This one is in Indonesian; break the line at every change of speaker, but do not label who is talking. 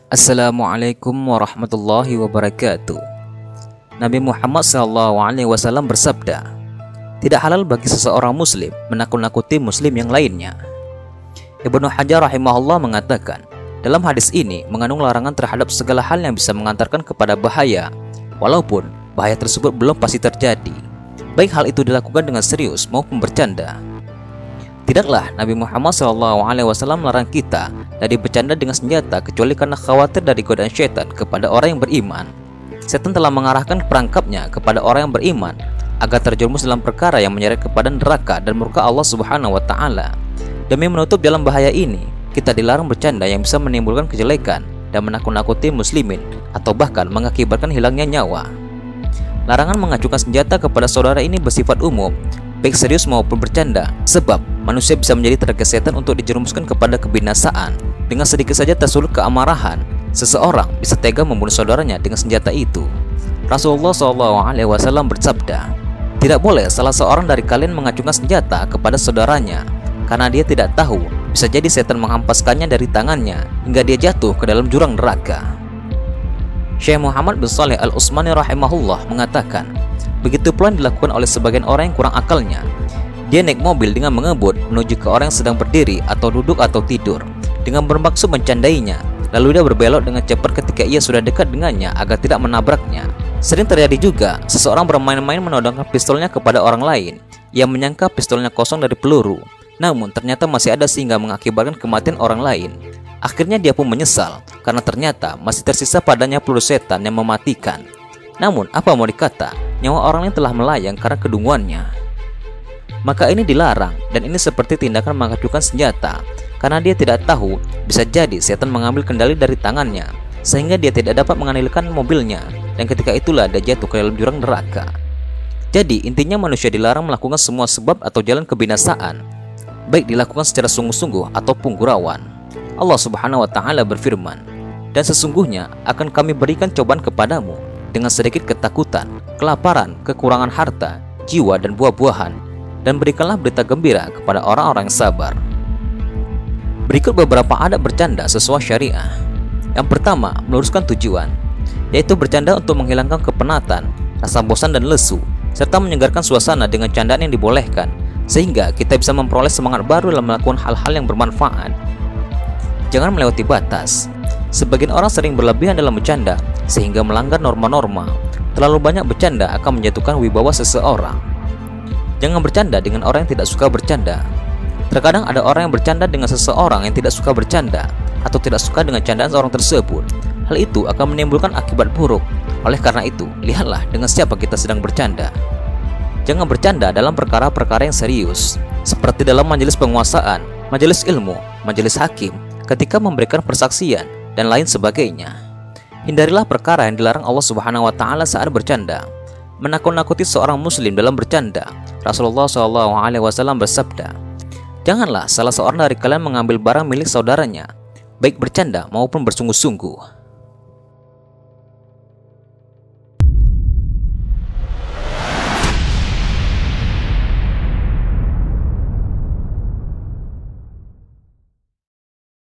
Assalamualaikum warahmatullahi wabarakatuh. Nabi Muhammad SAW bersabda, tidak halal bagi seseorang muslim menakut-nakuti muslim yang lainnya. Ibnu Hajar rahimahullah mengatakan, dalam hadis ini mengandung larangan terhadap segala hal yang bisa mengantarkan kepada bahaya, walaupun bahaya tersebut belum pasti terjadi, baik hal itu dilakukan dengan serius maupun bercanda. Tidaklah Nabi Muhammad SAW melarang kita dari bercanda dengan senjata kecuali karena khawatir dari godaan syaitan kepada orang yang beriman. Setan telah mengarahkan perangkapnya kepada orang yang beriman agar terjerumus dalam perkara yang menyeret kepada neraka dan murka Allah Subhanahu wa Ta'ala. Demi menutup jalan bahaya ini, kita dilarang bercanda yang bisa menimbulkan kejelekan dan menakut-nakuti muslimin atau bahkan mengakibatkan hilangnya nyawa. Larangan mengacukan senjata kepada saudara ini bersifat umum, baik serius maupun bercanda, sebab manusia bisa menjadi target setan untuk dijerumuskan kepada kebinasaan. Dengan sedikit saja tersulut keamarahan, seseorang bisa tega membunuh saudaranya dengan senjata itu. Rasulullah SAW bersabda, tidak boleh salah seorang dari kalian mengacungkan senjata kepada saudaranya, karena dia tidak tahu, bisa jadi setan menghempaskannya dari tangannya hingga dia jatuh ke dalam jurang neraka. Syekh Muhammad bin Shalih Al-Utsmani rahimahullah mengatakan, begitu pula dilakukan oleh sebagian orang yang kurang akalnya. Dia naik mobil dengan mengebut menuju ke orang yang sedang berdiri atau duduk atau tidur dengan bermaksud mencandainya. Lalu dia berbelok dengan cepat ketika ia sudah dekat dengannya agar tidak menabraknya. Sering terjadi juga seseorang bermain-main menodongkan pistolnya kepada orang lain yang menyangka pistolnya kosong dari peluru, namun ternyata masih ada sehingga mengakibatkan kematian orang lain. Akhirnya dia pun menyesal karena ternyata masih tersisa padanya peluru setan yang mematikan. Namun apa mau dikata, nyawa orang lain telah melayang karena kedunguannya. Maka ini dilarang, dan ini seperti tindakan mengacukan senjata, karena dia tidak tahu, bisa jadi setan mengambil kendali dari tangannya sehingga dia tidak dapat mengendalikan mobilnya, dan ketika itulah dia jatuh ke dalam jurang neraka. Jadi intinya manusia dilarang melakukan semua sebab atau jalan kebinasaan, baik dilakukan secara sungguh-sungguh ataupun gurauan. Allah Subhanahu wa Ta'ala berfirman, dan sesungguhnya akan kami berikan cobaan kepadamu dengan sedikit ketakutan, kelaparan, kekurangan harta, jiwa dan buah-buahan, dan berikanlah berita gembira kepada orang-orang yang sabar. Berikut beberapa adab bercanda sesuai syariah. Yang pertama, meluruskan tujuan, yaitu bercanda untuk menghilangkan kepenatan, rasa bosan dan lesu, serta menyegarkan suasana dengan candaan yang dibolehkan, sehingga kita bisa memperoleh semangat baru dalam melakukan hal-hal yang bermanfaat. Jangan melewati batas. Sebagian orang sering berlebihan dalam bercanda sehingga melanggar norma-norma. Terlalu banyak bercanda akan menjatuhkan wibawa seseorang. Jangan bercanda dengan orang yang tidak suka bercanda. Terkadang ada orang yang bercanda dengan seseorang yang tidak suka bercanda atau tidak suka dengan candaan seorang tersebut. Hal itu akan menimbulkan akibat buruk. Oleh karena itu, lihatlah dengan siapa kita sedang bercanda. Jangan bercanda dalam perkara-perkara yang serius, seperti dalam majelis penguasaan, majelis ilmu, majelis hakim, ketika memberikan persaksian, dan lain sebagainya. Hindarilah perkara yang dilarang Allah Subhanahu wa Ta'ala saat bercanda. Menakut-nakuti seorang muslim dalam bercanda. Rasulullah SAW bersabda, janganlah salah seorang dari kalian mengambil barang milik saudaranya, baik bercanda maupun bersungguh-sungguh.